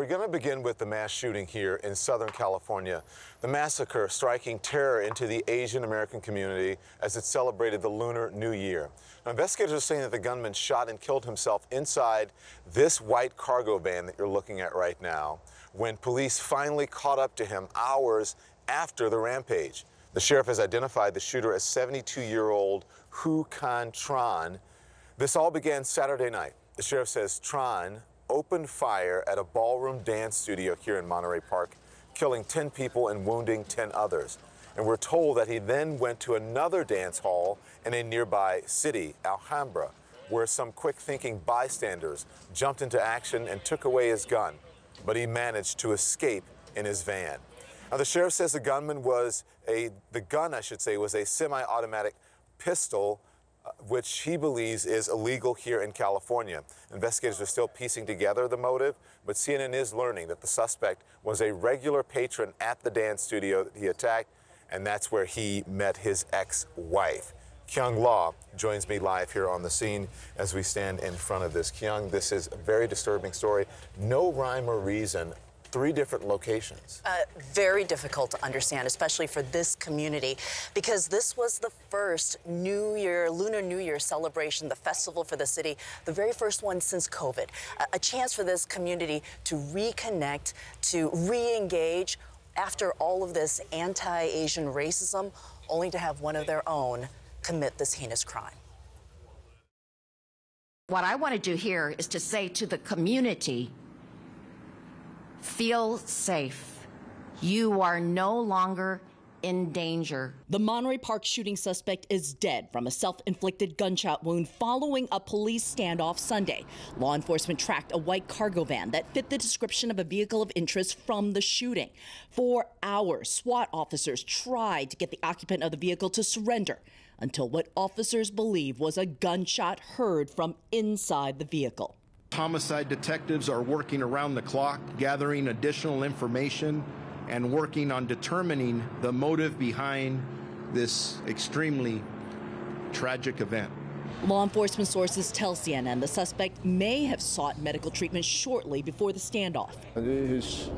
going to begin with the mass shooting here in Southern California. The massacre striking terror into the Asian American community as it celebrated the Lunar New Year. Now, investigators are saying that the gunman shot and killed himself inside this white cargo van that you're looking at right now when police finally caught up to him hours after the rampage. The sheriff has identified the shooter as 72-year-old Hu Can Tran. This all began Saturday night. The sheriff says Tran opened fire at a ballroom dance studio here in Monterey Park, killing 10 people and wounding 10 others. And we're told that he then went to another dance hall in a nearby city, Alhambra, where some quick-thinking bystanders jumped into action and took away his gun. But he managed to escape in his van. Now, the sheriff says the gunman was the gun was a semi-automatic pistol, which he believes is illegal here in California. Investigators are still piecing together the motive, but CNN is learning that the suspect was a regular patron at the dance studio that he attacked, and that's where he met his ex-wife. Kyung Law joins me live here on the scene as we stand in front of this. Kyung, this is a very disturbing story. No rhyme or reason. 3 different locations. Very difficult to understand, especially for this community, because this was the first Lunar New Year celebration, the festival for the city, the very first one since COVID. A chance for this community to reconnect, to re-engage after all of this anti-Asian racism, only to have one of their own commit this heinous crime. What I want to do here is to say to the community, feel safe. You are no longer in danger. The Monterey Park shooting suspect is dead from a self-inflicted gunshot wound following a police standoff Sunday. Law enforcement tracked a white cargo van that fit the description of a vehicle of interest from the shooting. For hours, SWAT officers tried to get the occupant of the vehicle to surrender until what officers believe was a gunshot heard from inside the vehicle. Homicide detectives are working around the clock, gathering additional information and working on determining the motive behind this extremely tragic event. Law enforcement sources tell CNN the suspect may have sought medical treatment shortly before the standoff. This is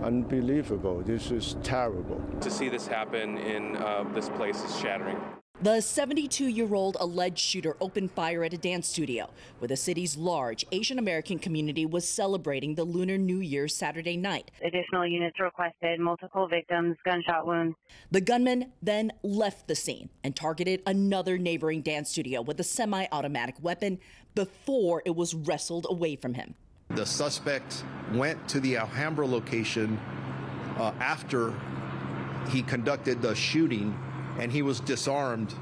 unbelievable. This is terrible. To see this happen in this place is shattering. The 72-year-old alleged shooter opened fire at a dance studio where the city's large Asian American community was celebrating the Lunar New Year Saturday night. Additional units requested, multiple victims, gunshot wounds. The gunman then left the scene and targeted another neighboring dance studio with a semi-automatic weapon before it was wrestled away from him. The suspect went to the Alhambra location after he conducted the shooting, and he was disarmed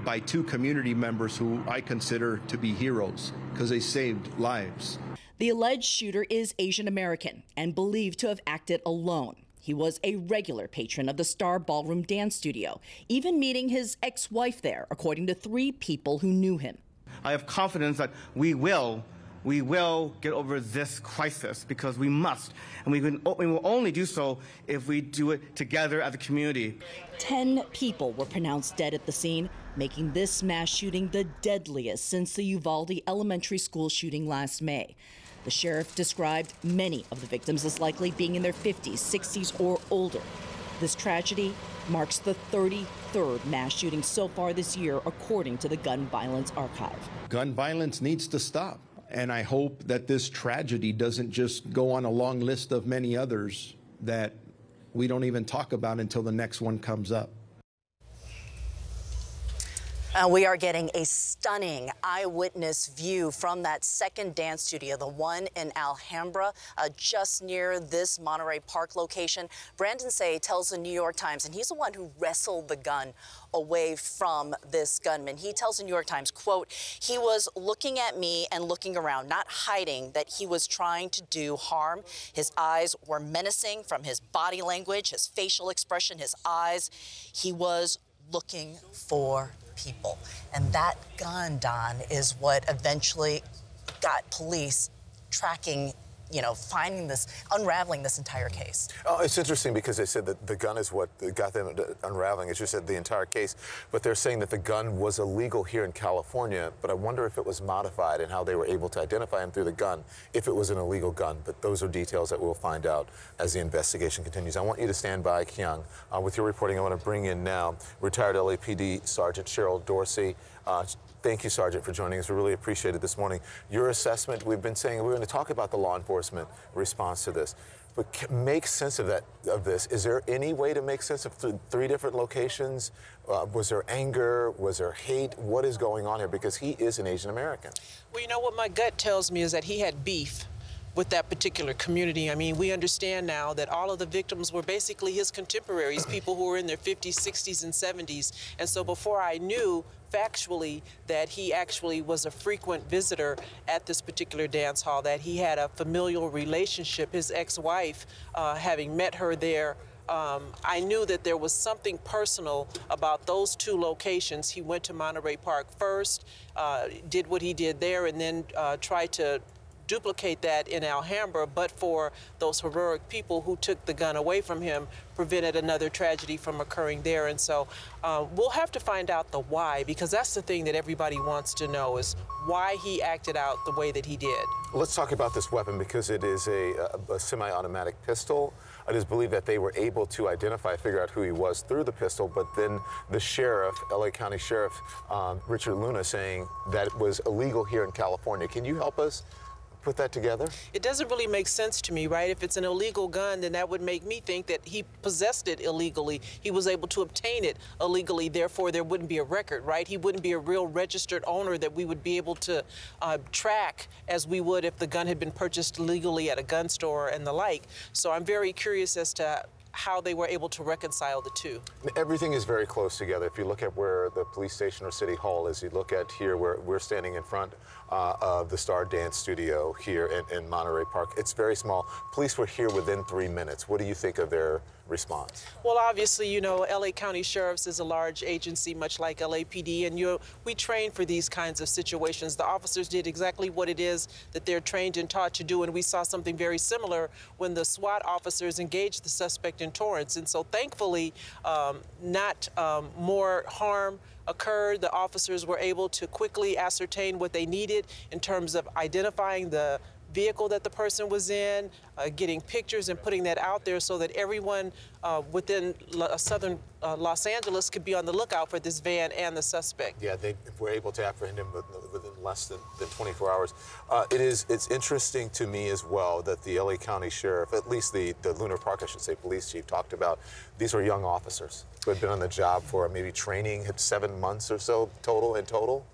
by 2 community members who I consider to be heroes because they saved lives. The alleged shooter is Asian American and believed to have acted alone. He was a regular patron of the Star Ballroom Dance Studio, even meeting his ex-wife there, according to 3 people who knew him. I have confidence that we will get over this crisis because we must, and we will only do so if we do it together as a community. 10 people were pronounced dead at the scene, making this mass shooting the deadliest since the Uvalde Elementary School shooting last May. The sheriff described many of the victims as likely being in their 50s, 60s, or older. This tragedy marks the 33rd mass shooting so far this year, according to the Gun Violence Archive. Gun violence needs to stop. And I hope that this tragedy doesn't just go on a long list of many others that we don't even talk about until the next one comes up. We are getting a stunning eyewitness view from that second dance studio, the one in Alhambra, just near this Monterey Park location. Brandon Say tells the New York Times, and he's the one who wrestled the gun away from this gunman. He tells the New York Times, quote, "He was looking at me and looking around, not hiding that he was trying to do harm. His eyes were menacing from his body language, his facial expression, his eyes. He was looking for people." And that gun, Don, is what eventually got police tracking unraveling this entire case. Oh, it's interesting because they said that the gun is what got them unraveling, as you said, the entire case. But they're saying that the gun was illegal here in California, but I wonder if it was modified and how they were able to identify him through the gun, if it was an illegal gun. But those are details that we'll find out as the investigation continues. I want you to stand by, Kyung. With your reporting, I want to bring in now retired LAPD Sergeant Cheryl Dorsey. Thank you, Sergeant, for joining us. We really appreciate it this morning. Your assessment, we've been saying we're going to talk about the law enforcement response to this, but make sense of this. Is there any way to make sense of three different locations? Was there anger? Was there hate? What is going on here? Because he is an Asian American. Well, you know what my gut tells me is that he had beef with that particular community. I mean, we understand now that all of the victims were basically his contemporaries, people who were in their 50s, 60s, and 70s. And so before I knew factually that he actually was a frequent visitor at this particular dance hall, that he had a familial relationship, his ex-wife, having met her there, I knew that there was something personal about those two locations. He went to Monterey Park first, did what he did there, and then tried to duplicate that in Alhambra, but for those heroic people who took the gun away from him, prevented another tragedy from occurring there. And so we'll have to find out the why, because that's the thing that everybody wants to know, is why he acted out the way that he did. Let's talk about this weapon, because it is a semi-automatic pistol. It is believed that they were able to figure out who he was through the pistol, but then the sheriff, LA County Sheriff Richard Luna, saying that it was illegal here in California. Can you help us put that together? It doesn't really make sense to me, right? If it's an illegal gun, then that would make me think that he possessed it illegally. He was able to obtain it illegally, therefore there wouldn't be a record, right? He wouldn't be a real registered owner that we would be able to track as we would if the gun had been purchased legally at a gun store and the like. So I'm very curious as to how they were able to reconcile the two. Everything is very close together. If you look at where the police station or city hall is, you look at here where we're standing in front of the Star Dance Studio here in Monterey Park. It's very small. Police were here within 3 minutes. What do you think of their response? Well, obviously, you know, LA County Sheriff's is a large agency, much like LAPD, and we train for these kinds of situations. The officers did exactly what it is that they're trained and taught to do, and we saw something very similar when the SWAT officers engaged the suspect in Torrance. And so thankfully, not more harm occurred. The officers were able to quickly ascertain what they needed in terms of identifying the vehicle that the person was in, getting pictures and putting that out there so that everyone within southern Los Angeles could be on the lookout for this van and the suspect. Yeah, they were able to apprehend him within less than 24 hours. It's interesting to me as well that the LA County Sheriff, at least the Lunar Park, I should say, police chief, talked about these are young officers who had been on the job for maybe training, had 7 months or so total.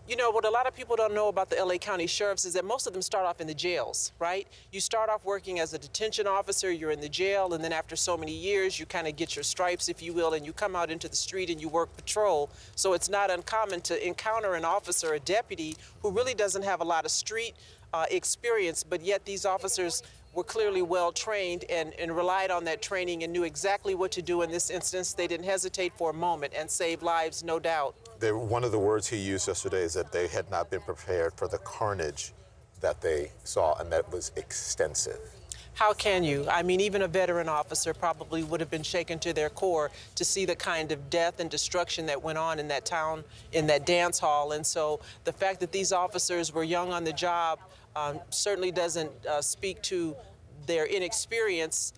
You know, what a lot of people don't know about the LA County Sheriffs is that most of them start off in the jails, right? You start off working as a detention officer, you're in the jail, and then after so many years, you kind of get your stripes, if you will, and you come out into the street and you work patrol. So it's not uncommon to encounter an officer, a deputy, who really doesn't have a lot of street experience, but yet these officers were clearly well trained and relied on that training and knew exactly what to do in this instance. They didn't hesitate for a moment and saved lives, no doubt. One of the words he used yesterday is that they had not been prepared for the carnage that they saw, and that was extensive. How can you? I mean, even a veteran officer probably would have been shaken to their core to see the kind of death and destruction that went on in that town, in that dance hall. And so the fact that these officers were young on the job certainly doesn't speak to their inexperience.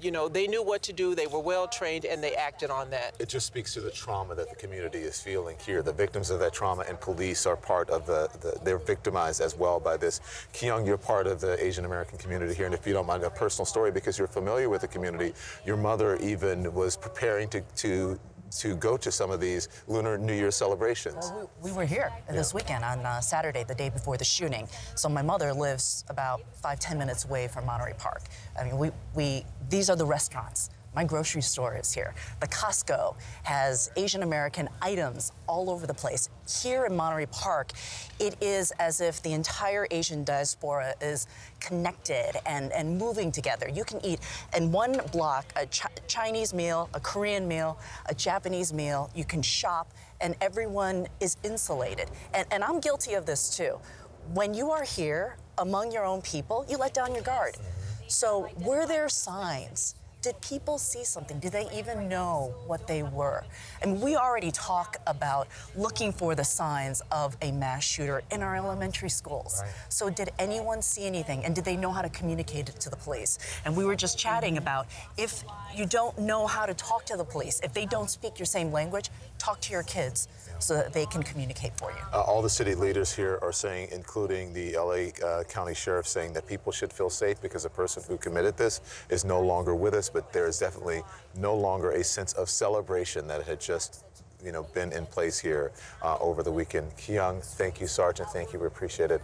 You know, they knew what to do, they were well trained, and they acted on that. It just speaks to the trauma that the community is feeling here. The victims of that trauma and police are part of they're victimized as well by this. Kyung, you're part of the Asian American community here, and if you don't mind a personal story, because you're familiar with the community, your mother even was preparing to go to some of these Lunar New Year celebrations. Well, we were here this weekend on Saturday, the day before the shooting. So my mother lives about 5-10 minutes away from Monterey Park. I mean, these are the restaurants. My grocery store is here. The Costco has Asian American items all over the place. Here in Monterey Park, it is as if the entire Asian diaspora is connected and moving together. You can eat in one block a Chinese meal, a Korean meal, a Japanese meal. You can shop, and everyone is insulated. And I'm guilty of this too. When you are here among your own people, you let down your guard. So were there signs? Did people see something? Did they even know what they were? And we already talk about looking for the signs of a mass shooter in our elementary schools. Right. So did anyone see anything? And did they know how to communicate it to the police? And we were just chatting about, if you don't know how to talk to the police, if they don't speak your same language, talk to your kids so that they can communicate for you. All the city leaders here are saying, including the LA County Sheriff, saying that people should feel safe because the person who committed this is no longer with us, but there is definitely no longer a sense of celebration that had just been in place here over the weekend. Kyung, thank you, Sergeant. Thank you. We appreciate it.